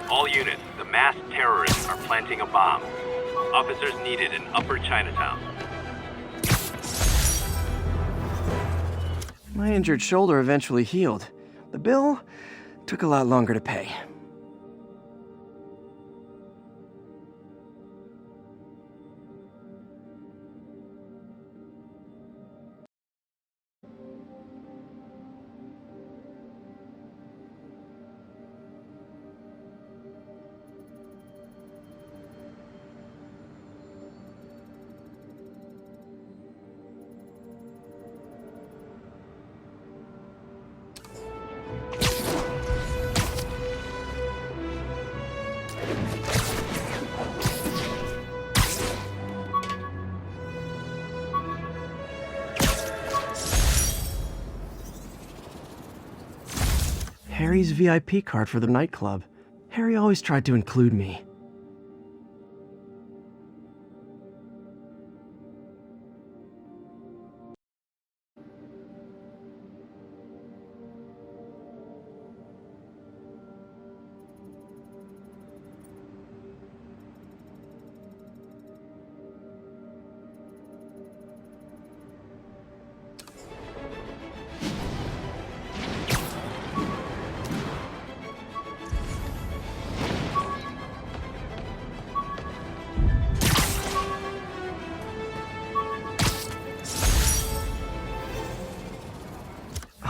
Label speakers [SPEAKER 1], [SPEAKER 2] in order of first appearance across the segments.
[SPEAKER 1] All units, the masked terrorists are planting a bomb. Officers needed in Upper Chinatown.
[SPEAKER 2] My injured shoulder eventually healed. The bill took a lot longer to pay. Harry's VIP card for the nightclub. Harry always tried to include me.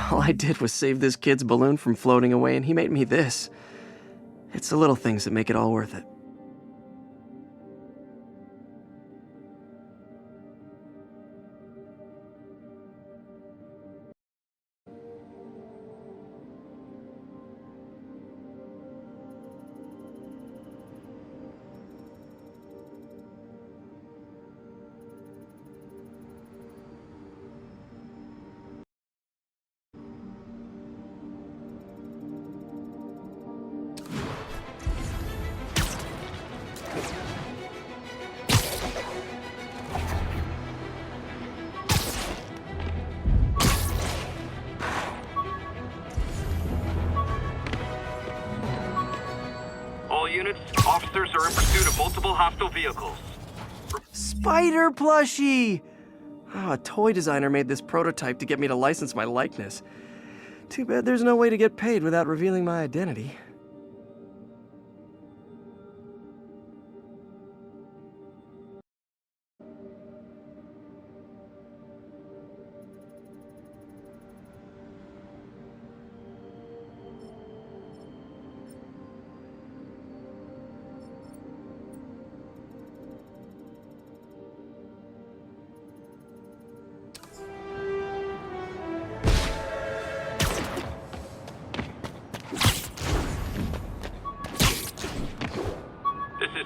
[SPEAKER 2] All I did was save this kid's balloon from floating away, and he made me this. It's the little things that make it all worth it.
[SPEAKER 1] Units, officers are in pursuit of multiple hostile vehicles.
[SPEAKER 2] Spider plushie! Oh, a toy designer made this prototype to get me to license my likeness. Too bad there's no way to get paid without revealing my identity.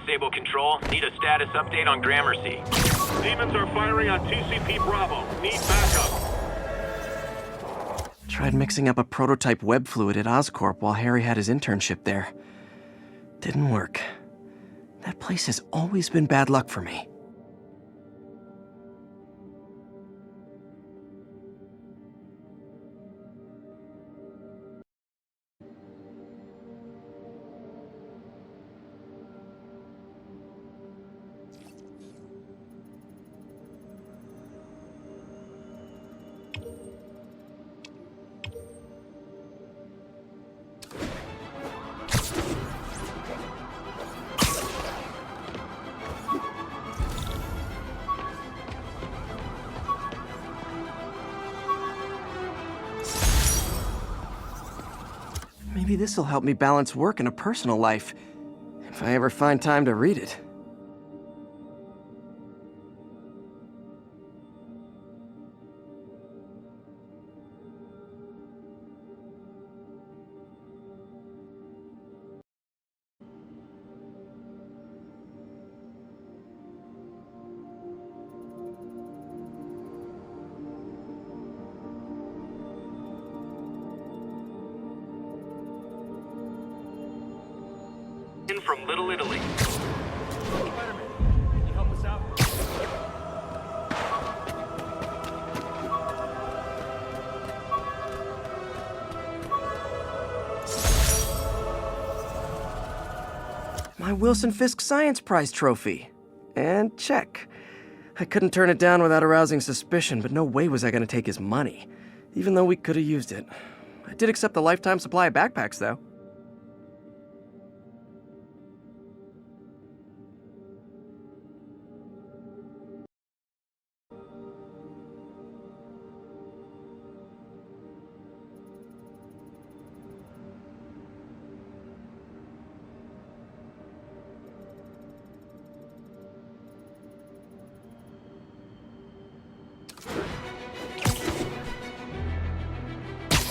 [SPEAKER 1] Sable Control, need a status update on Gramercy.
[SPEAKER 3] Demons are firing on TCP Bravo. Need backup.
[SPEAKER 2] Tried mixing up a prototype web fluid at Oscorp while Harry had his internship there. Didn't work. That place has always been bad luck for me. Maybe this'll help me balance work and a personal life, if I ever find time to read it.
[SPEAKER 1] From Little Italy.
[SPEAKER 3] Spider-Man, can you help us out?
[SPEAKER 2] My Wilson Fisk Science Prize trophy. And check. I couldn't turn it down without arousing suspicion, but no way was I going to take his money, even though we could have used it. I did accept the lifetime supply of backpacks, though.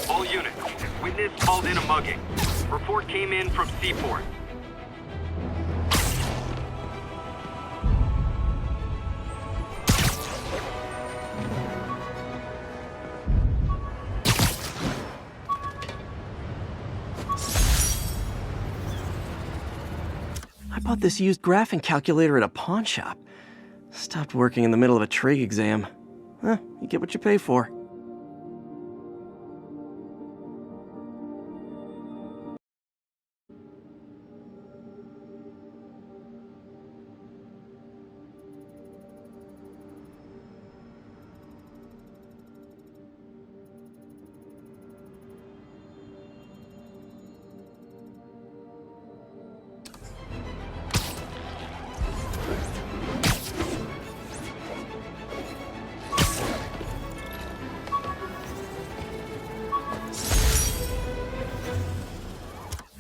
[SPEAKER 1] All units, witness called in a mugging. Report came in from Seaport.
[SPEAKER 2] I bought this used graphing calculator at a pawn shop. Stopped working in the middle of a trig exam. Huh, you get what you pay for.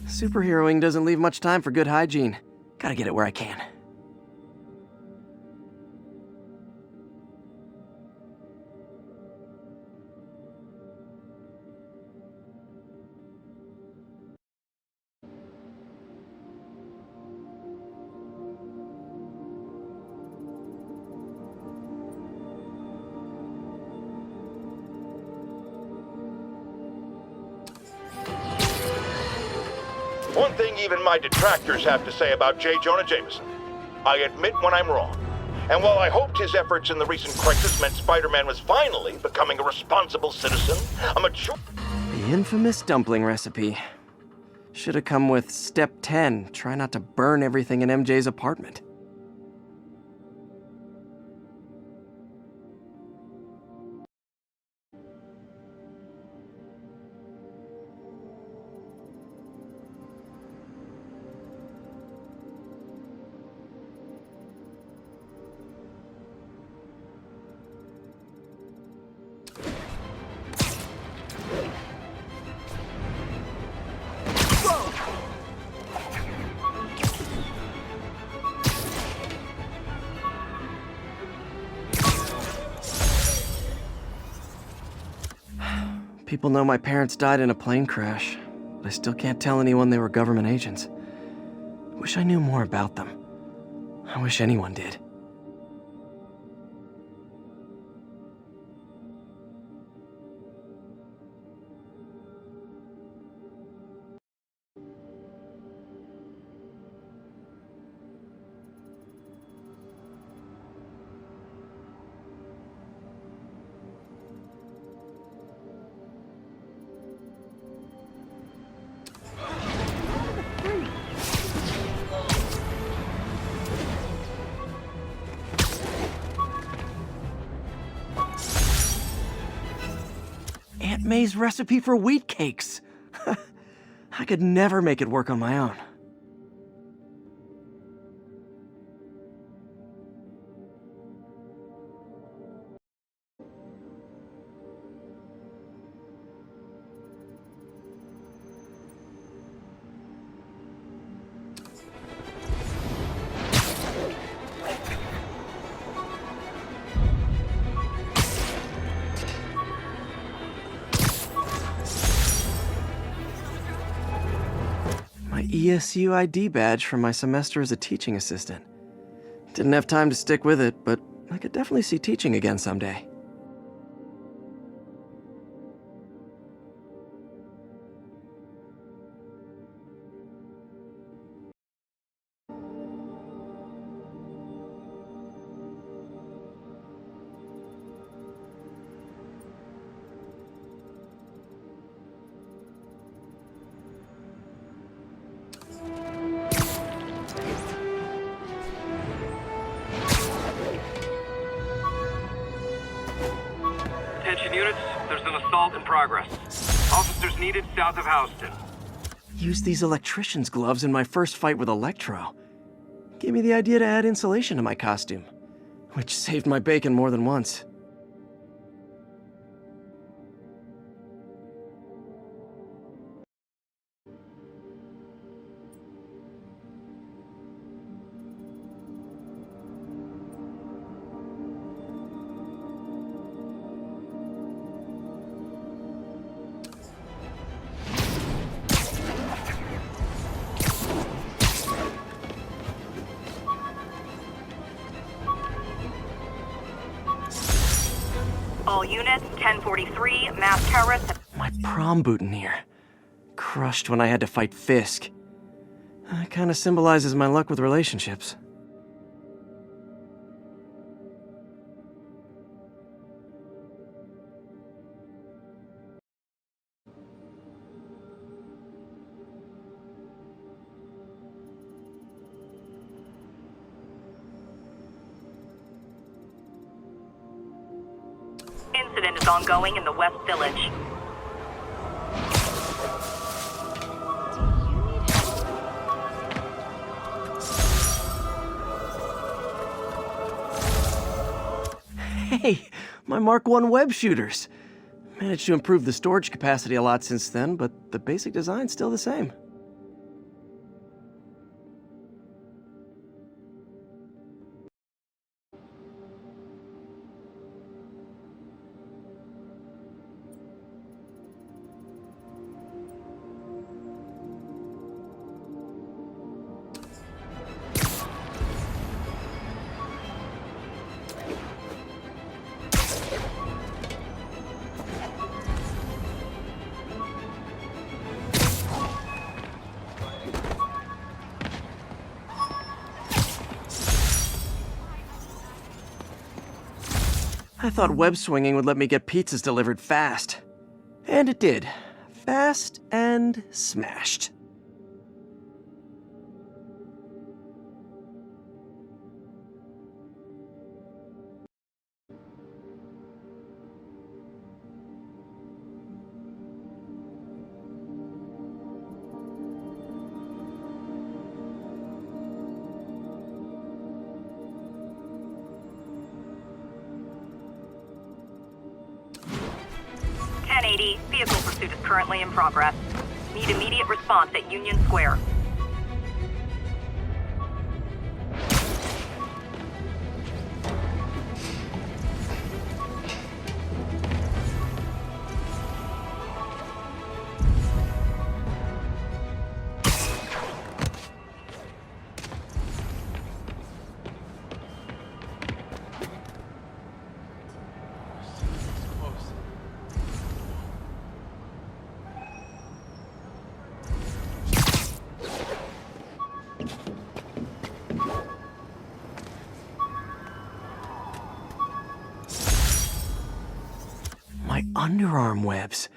[SPEAKER 2] Superheroing doesn't leave much time for good hygiene. Gotta get it where I can.
[SPEAKER 4] One thing even my detractors have to say about J. Jonah Jameson. I admit when I'm wrong. And while I hoped his efforts in the recent crisis meant Spider-Man was finally becoming a responsible citizen, a mature...
[SPEAKER 2] The infamous dumpling recipe. Should have come with step 10. Try not to burn everything in MJ's apartment. People know my parents died in a plane crash, but I still can't tell anyone they were government agents. Wish I knew more about them. I wish anyone did. Aunt May's recipe for wheat cakes. I could never make it work on my own. My ESU ID badge from my semester as a teaching assistant. Didn't have time to stick with it, but I could definitely see teaching again someday.
[SPEAKER 1] There's an assault in progress. Officers needed south of Houston.
[SPEAKER 2] Used these electrician's gloves in my first fight with Electro. Gave me the idea to add insulation to my costume, which saved my bacon more than once.
[SPEAKER 5] All units, 1043, mass terrorists.
[SPEAKER 2] My prom boutonniere. Crushed when I had to fight Fisk. Kinda symbolizes my luck with relationships.
[SPEAKER 5] Incident is ongoing in the West Village.
[SPEAKER 2] Hey, my Mark I web shooters. Managed to improve the storage capacity a lot since then, but the basic design's still the same. I thought web swinging would let me get pizzas delivered fast. And it did. Fast and smashed.
[SPEAKER 5] Vehicle pursuit is currently in progress. Need immediate response at Union Square.
[SPEAKER 2] My underarm webs.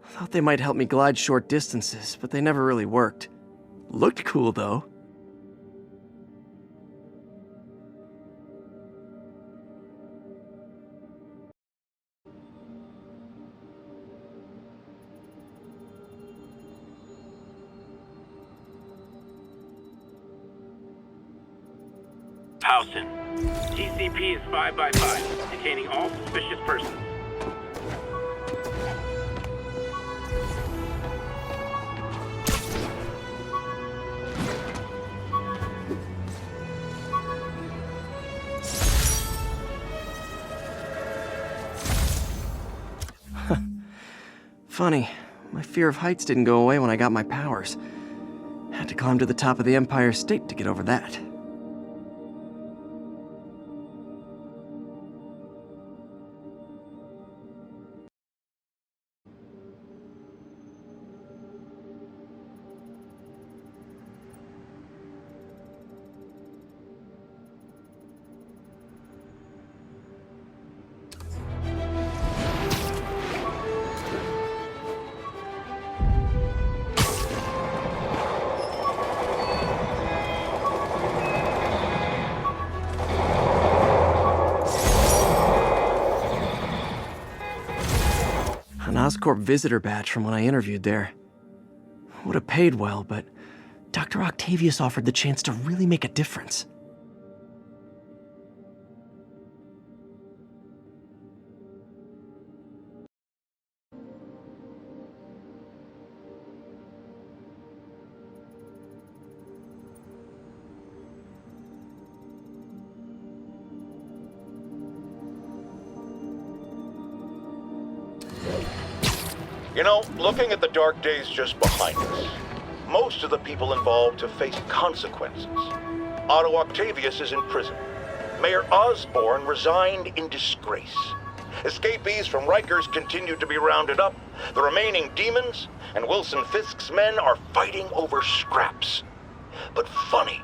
[SPEAKER 2] Thought they might help me glide short distances, but they never really worked. Looked cool, though.
[SPEAKER 3] Houston. TCP is 5 by 5, detaining all suspicious persons.
[SPEAKER 2] Funny, my fear of heights didn't go away when I got my powers. Had to climb to the top of the Empire State to get over that. Oscorp visitor badge from when I interviewed there. Would have paid well, but Dr. Octavius offered the chance to really make a difference.
[SPEAKER 4] You know, looking at the dark days just behind us, most of the people involved have faced consequences. Otto Octavius is in prison. Mayor Osborn resigned in disgrace. Escapees from Rikers continue to be rounded up. The remaining demons and Wilson Fisk's men are fighting over scraps. But funny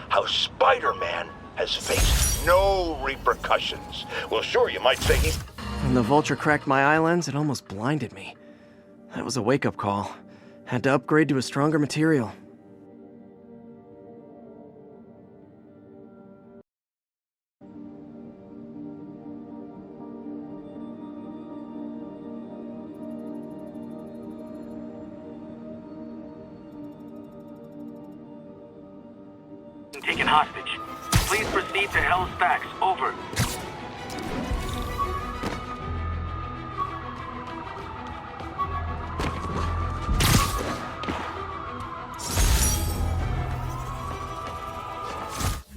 [SPEAKER 4] how Spider-Man has faced no repercussions. Well, sure, you might say he's...
[SPEAKER 2] When the vulture cracked my eye lens, it almost blinded me. That was a wake-up call. Had to upgrade to a stronger material.
[SPEAKER 1] Taken hostage. Please proceed to Hell's Stacks. Over.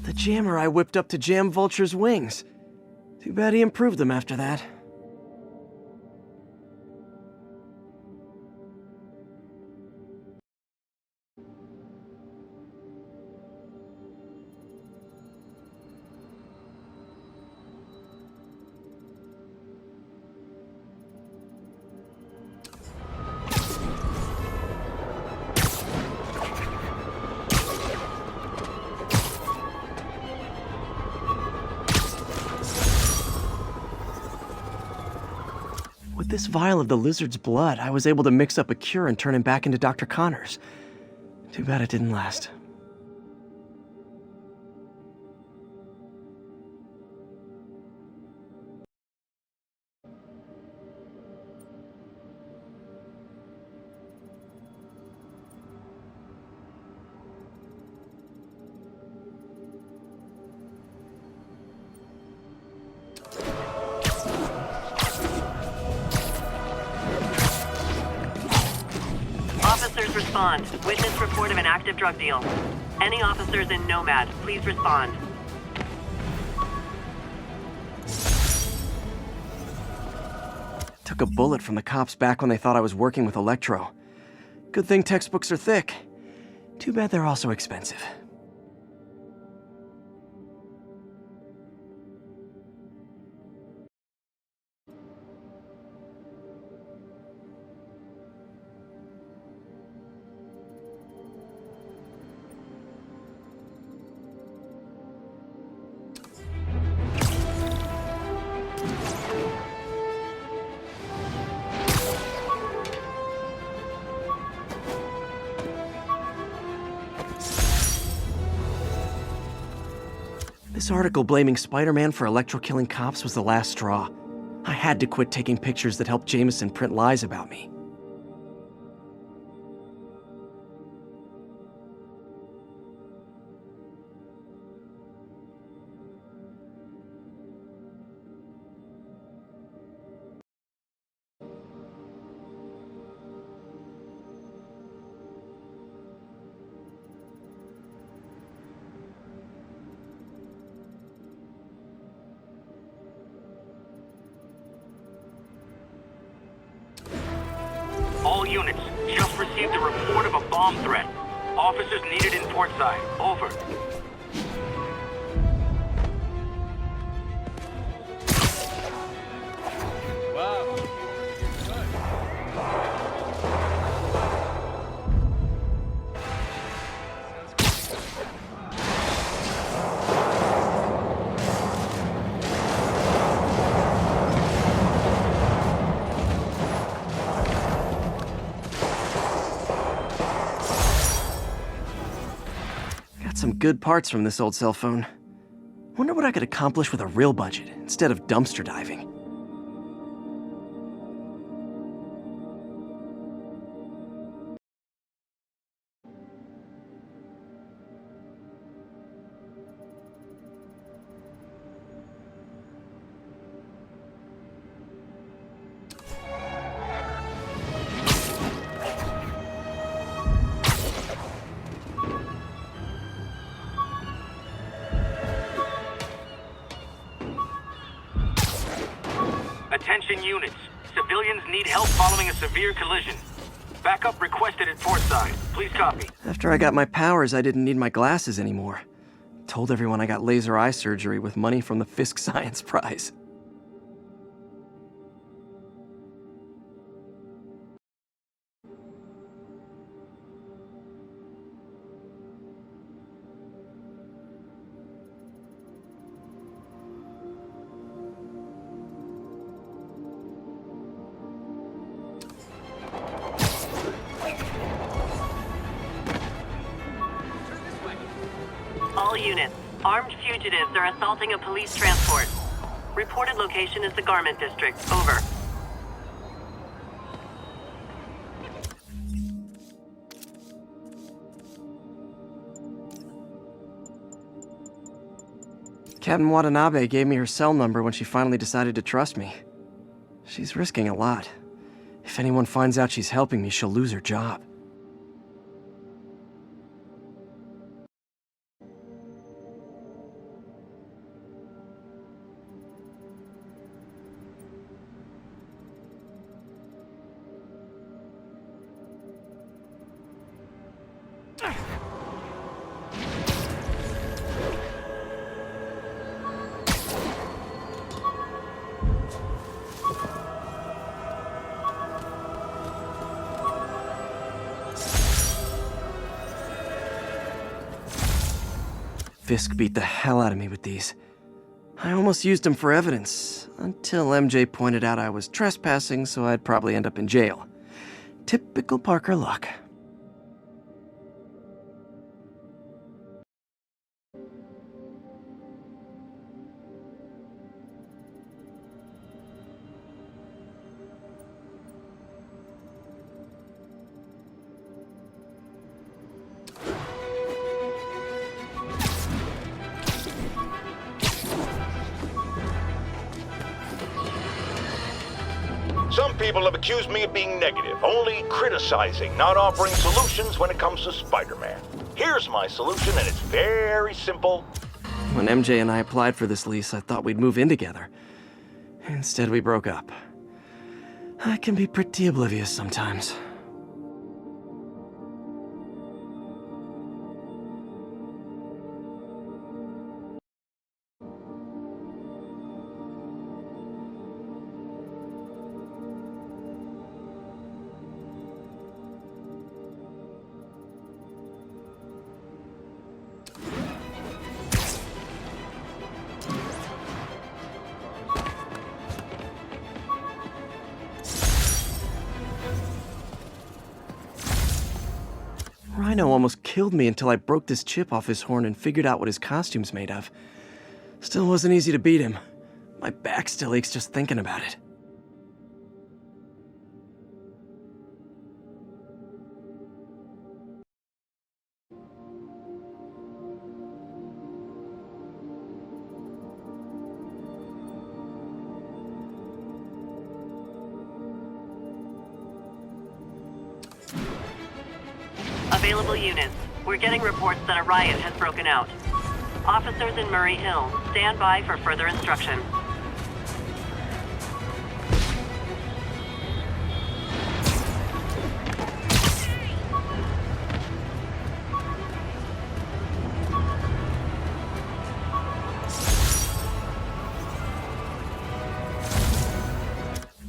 [SPEAKER 2] The jammer I whipped up to jam Vulture's wings. Too bad he improved them after that. With this vial of the lizard's blood, I was able to mix up a cure and turn him back into Dr. Connors. Too bad it didn't last.
[SPEAKER 5] Officers respond. Witness report of an active drug deal. Any officers in Nomad, please respond.
[SPEAKER 2] Took a bullet from the cops back when they thought I was working with Electro. Good thing textbooks are thick. Too bad they're also expensive. This article blaming Spider-Man for electro-killing cops was the last straw. I had to quit taking pictures that helped Jameson print lies about me.
[SPEAKER 1] All units, just received a report of a bomb threat. Officers needed in Portside. Over.
[SPEAKER 2] Some good parts from this old cell phone. Wonder what I could accomplish with a real budget instead of dumpster diving.
[SPEAKER 3] Attention units. Civilians need help following a severe collision. Backup requested at Portside. Please copy.
[SPEAKER 2] After I got my powers, I didn't need my glasses anymore. Told everyone I got laser eye surgery with money from the Fisk Science Prize.
[SPEAKER 5] All units. Armed fugitives are assaulting a police transport. Reported location is the Garment District. Over.
[SPEAKER 2] Captain Watanabe gave me her cell number when she finally decided to trust me. She's risking a lot. If anyone finds out she's helping me, she'll lose her job. Fisk beat the hell out of me with these. I almost used them for evidence, until MJ pointed out I was trespassing, so I'd probably end up in jail. Typical Parker luck.
[SPEAKER 4] Some people have accused me of being negative, only criticizing, not offering solutions when it comes to Spider-Man. Here's my solution, and it's very simple.
[SPEAKER 2] When MJ and I applied for this lease, I thought we'd move in together. Instead, we broke up. I can be pretty oblivious sometimes. Rhino almost killed me until I broke this chip off his horn and figured out what his costume's made of. Still wasn't easy to beat him. My back still aches just thinking about it.
[SPEAKER 5] Available units. We're getting reports that a riot has broken out. Officers in Murray Hill, stand by for further instruction.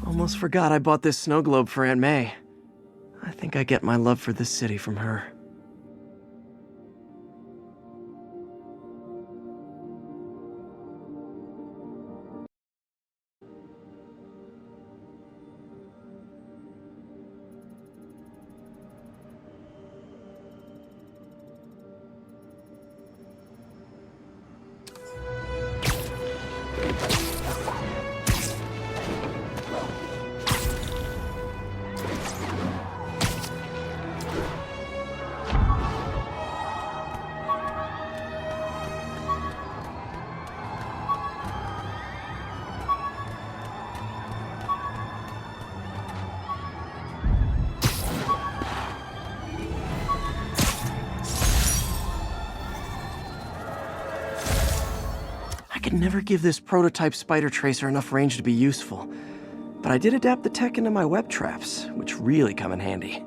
[SPEAKER 2] Almost forgot I bought this snow globe for Aunt May. I think I get my love for this city from her. I could never give this prototype spider tracer enough range to be useful. But I did adapt the tech into my web traps, which really come in handy.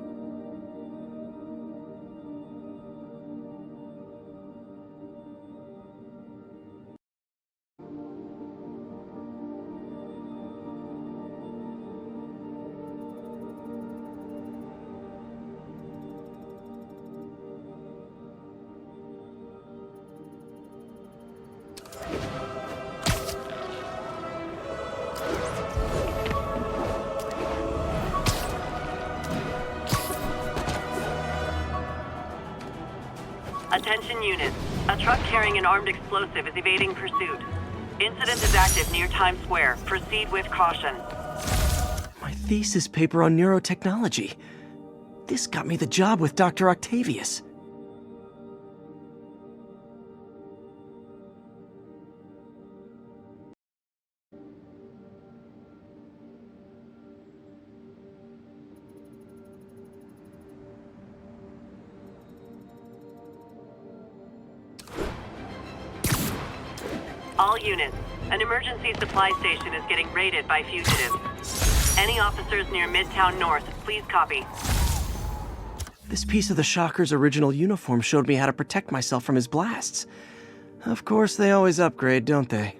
[SPEAKER 5] Attention units. A truck carrying an armed explosive is evading pursuit. Incident is active near Times Square. Proceed with caution.
[SPEAKER 2] My thesis paper on neurotechnology. This got me the job with Dr. Octavius.
[SPEAKER 5] All units, an emergency supply station is getting raided by fugitives. Any officers near Midtown North, please copy.
[SPEAKER 2] This piece of the Shocker's original uniform showed me how to protect myself from his blasts. Of course, they always upgrade, don't they?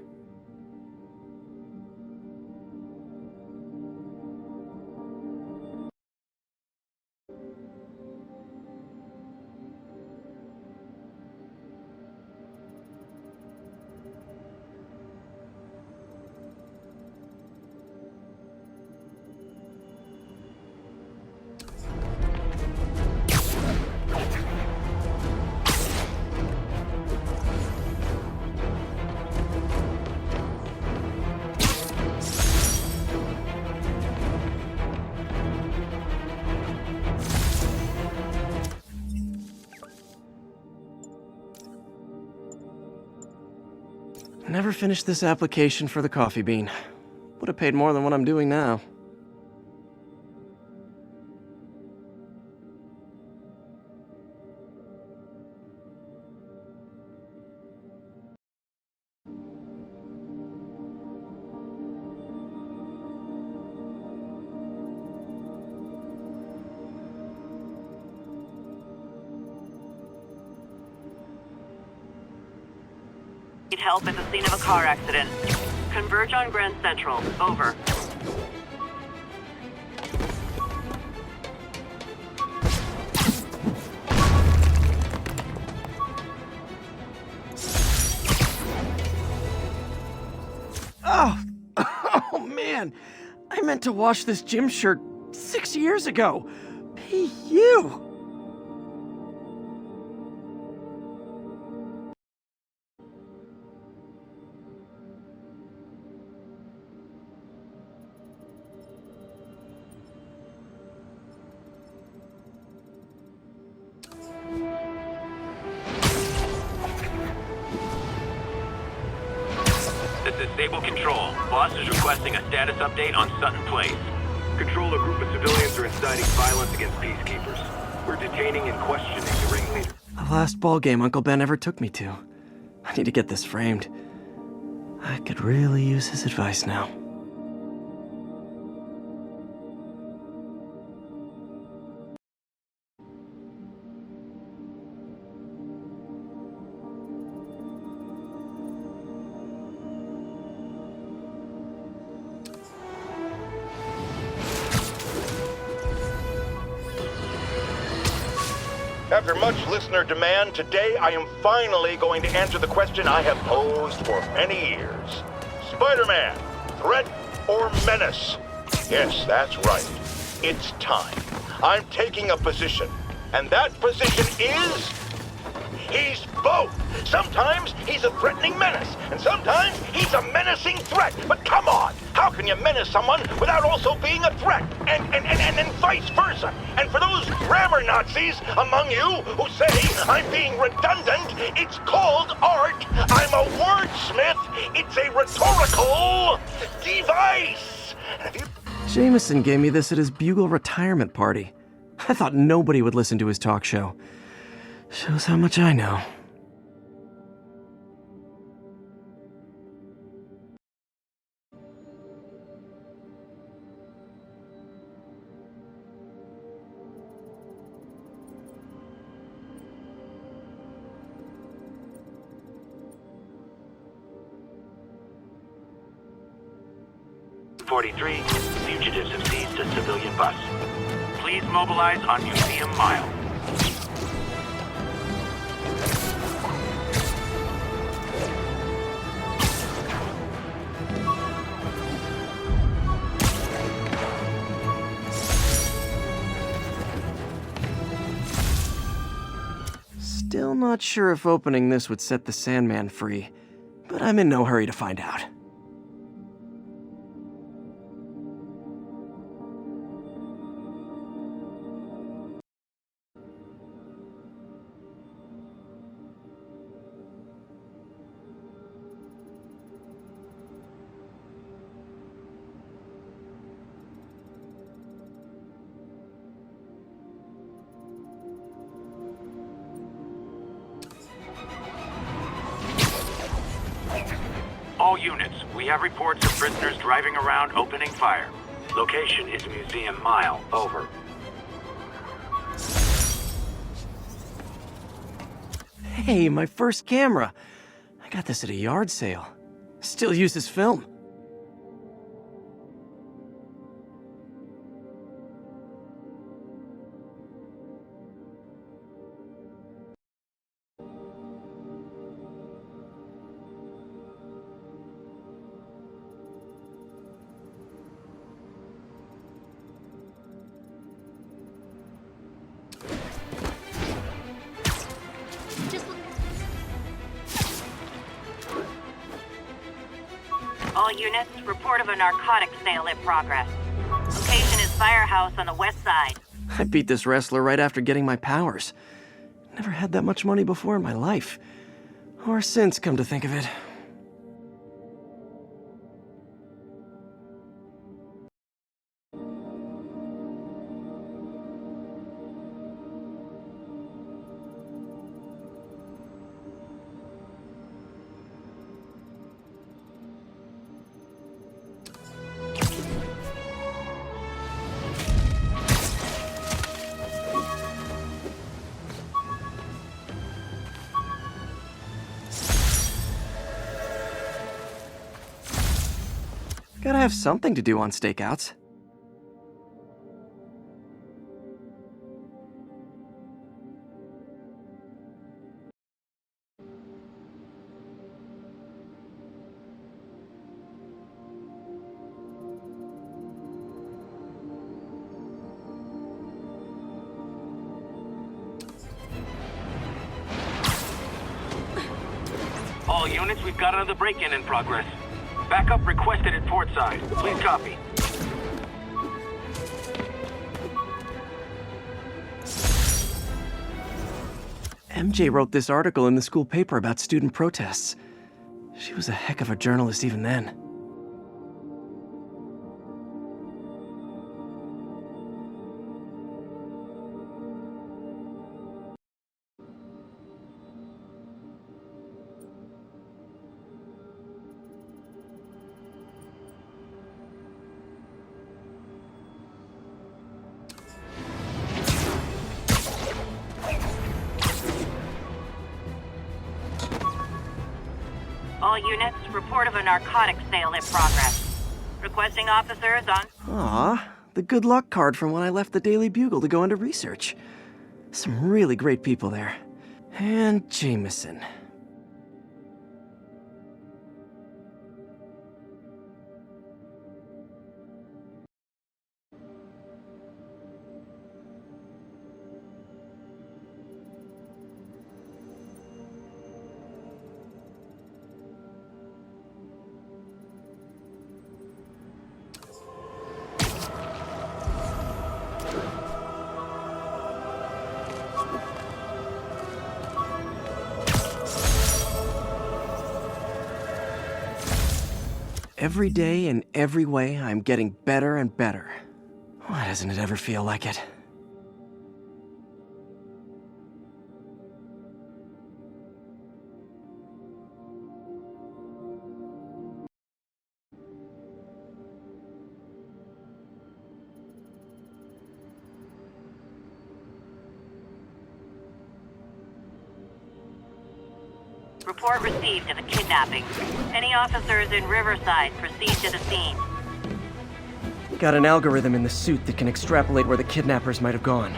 [SPEAKER 2] Never finished this application for the coffee bean. Would have paid more than what I'm doing now.
[SPEAKER 5] Need help at the scene of a car accident. Converge on Grand Central. Over.
[SPEAKER 2] Oh! Oh, man! I meant to wash this gym shirt 6 years ago! Hey, you!
[SPEAKER 1] This is Stable Control. Boss is requesting a status update on Sutton Place.
[SPEAKER 3] Control, a group of civilians are inciting violence against peacekeepers. We're detaining and questioning the ringleader.
[SPEAKER 2] The last ball game Uncle Ben ever took me to. I need to get this framed. I could really use his advice now.
[SPEAKER 4] After much listener demand, today I am finally going to answer the question I have posed for many years. Spider-Man, threat or menace? Yes, that's right. It's time. I'm taking a position. And that position is... he's both. Sometimes he's a threatening menace, and sometimes he's a menacing threat. But come on, how can you menace someone without also being a threat? And vice versa. And for those grammar Nazis among you who say I'm being redundant, it's called art. I'm a wordsmith. It's a rhetorical device.
[SPEAKER 2] Jameson gave me this at his Bugle retirement party. I thought nobody would listen to his talk show. Shows how much I know.
[SPEAKER 3] 43, fugitives have seized a civilian bus. Please mobilize on Museum Mile.
[SPEAKER 2] Still not sure if opening this would set the Sandman free, but I'm in no hurry to find out.
[SPEAKER 3] All units, we have reports of prisoners driving around opening fire. Location is Museum Mile. Over.
[SPEAKER 2] Hey, my first camera. I got this at a yard sale. Still uses film.
[SPEAKER 5] All units, report of a narcotics sale in progress. Location is Firehouse on the west side.
[SPEAKER 2] I beat this wrestler right after getting my powers. Never had that much money before in my life. Or since, come to think of it. Gotta have something to do on stakeouts.
[SPEAKER 3] All units, we've got another break-in in progress. Backup requested at port side. Please copy.
[SPEAKER 2] MJ wrote this article in the school paper about student protests. She was a heck of a journalist even then.
[SPEAKER 5] All units, report of a narcotics sale in progress. Requesting officers on...
[SPEAKER 2] Aw, the good luck card from when I left the Daily Bugle to go into research. Some really great people there. And Jameson. Every day, in every way, I'm getting better and better. Why doesn't it ever feel like it?
[SPEAKER 5] Report received of a kidnapping. Any officers in Riverside proceed to the scene.
[SPEAKER 2] Got an algorithm in the suit that can extrapolate where the kidnappers might have gone.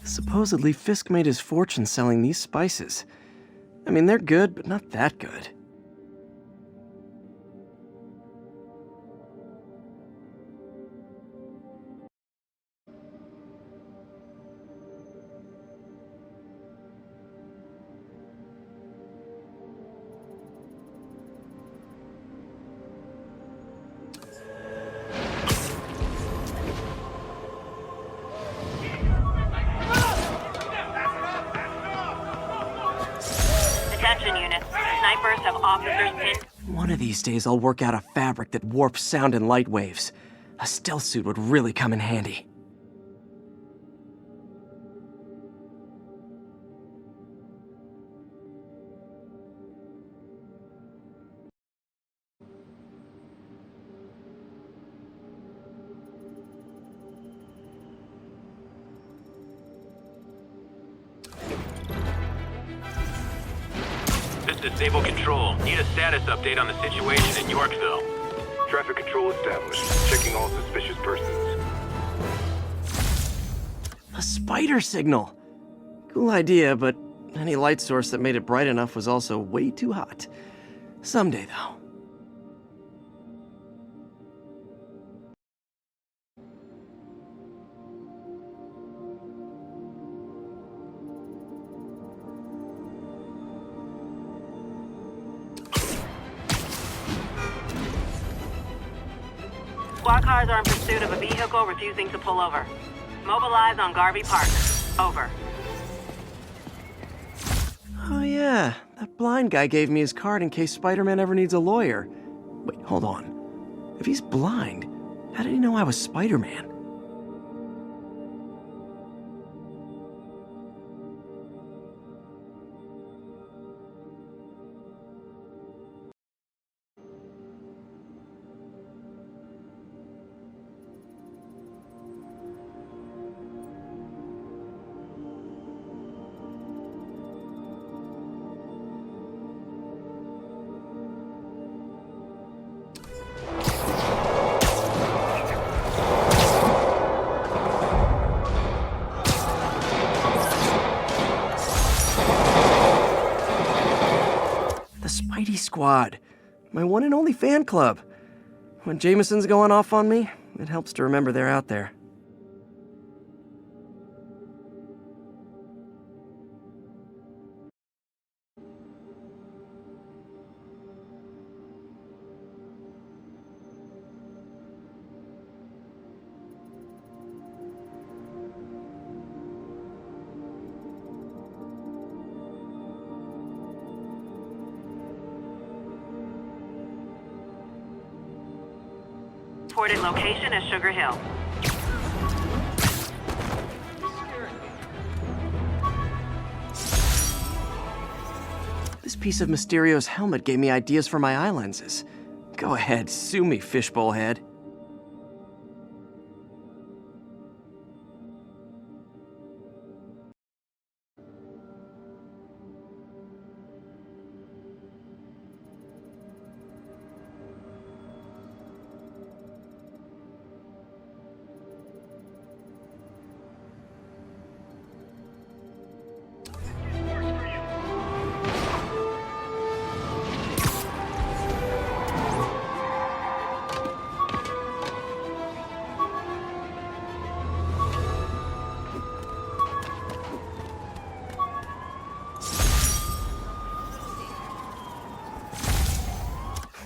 [SPEAKER 2] Supposedly, Fisk made his fortune selling these spices. I mean, they're good, but not that good.
[SPEAKER 5] Attention units. Snipers have officers pinned.
[SPEAKER 2] One of these days, I'll work out a fabric that warps sound and light waves. A stealth suit would really come in handy.
[SPEAKER 1] This is Disable Control. Need a status update on the situation in Yorkville.
[SPEAKER 6] Traffic control established. Checking all suspicious persons.
[SPEAKER 2] A spider signal! Cool idea, but any light source that made it bright enough was also way too hot. Someday, though.
[SPEAKER 5] Squad cars are in pursuit of a vehicle refusing to pull over. Mobilize on Garvey Park. Over.
[SPEAKER 2] Oh yeah, that blind guy gave me his card in case Spider-Man ever needs a lawyer. Wait, hold on. If he's blind, how did he know I was Spider-Man? Spidey Squad, my one and only fan club. When Jameson's going off on me, it helps to remember they're out there.
[SPEAKER 5] Reported location is Sugar Hill.
[SPEAKER 2] This piece of Mysterio's helmet gave me ideas for my eye lenses. Go ahead, sue me, fishbowl head.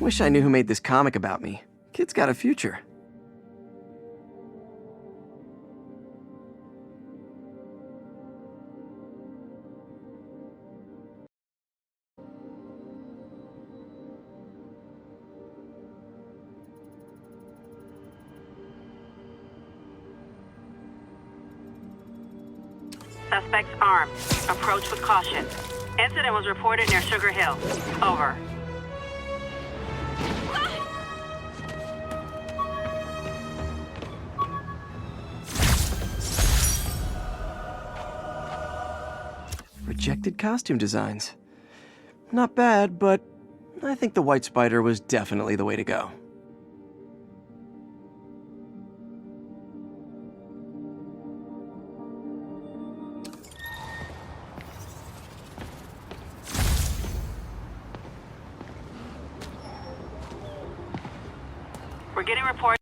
[SPEAKER 2] Wish I knew who made this comic about me. Kid's got a future.
[SPEAKER 5] Suspects armed. Approach with caution. Incident was reported near Sugar Hill. Over.
[SPEAKER 2] Rejected costume designs. Not bad, but I think the White Spider was definitely the way to go.
[SPEAKER 5] We're getting reports.